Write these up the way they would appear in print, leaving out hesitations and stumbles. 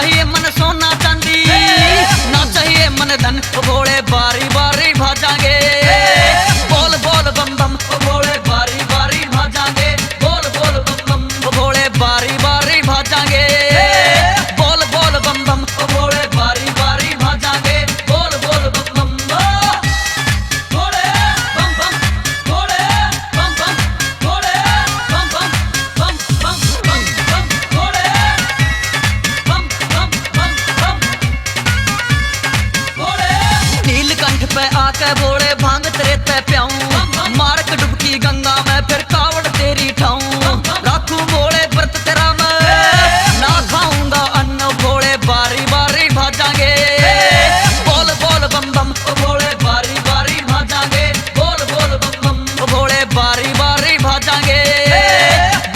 चाहिए मन सोना चांदी, ना चाहिए मन धन, भोले बारी बारी भाजांगे। बोल बोल बम बम भोले बारी बारी भाजांगे। बोल बोल बम बम भोले बारी बारी भाजांगे। बोल बोल बम बम भोले बारी बारी भाजांगे। बोल बोल बम बम भोले बम बम भोले बम बम भोले बम बम बम बम बम बम भोले बम बम बम बम भोले। नीलकंठ पे आके भोले भांग तेरे ते प्याऊं, मार के डुबकी गंगा में फिर कावड़ तेरी ठाऊं। राखू भोले व्रत तेरा मैं, ना खाऊंगा अन्न भोले बारी बारी भाजांगे। बोल बोल बम बम भोले बारी बारी भाजांगे। बोल बोल बम बम भोले बारी बारी भाजांगे।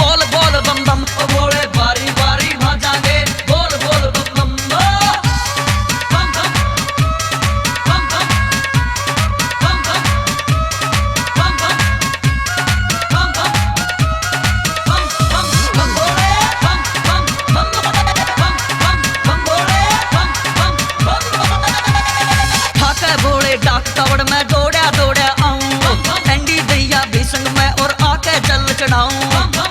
बोल बोल बम बम भोले बारी बारी भाजांगे। बोल बोल बम बम बम बम बम बम बम बम बम बम बम बम बम बम बम भोले बम बम बम बम बम भोले बम बम बम। ठाके भोले डाक कावड़ में दौड़ा दौड़ा आऊं, ठंडी दैया भी संग में और आके जल चढ़ाऊं।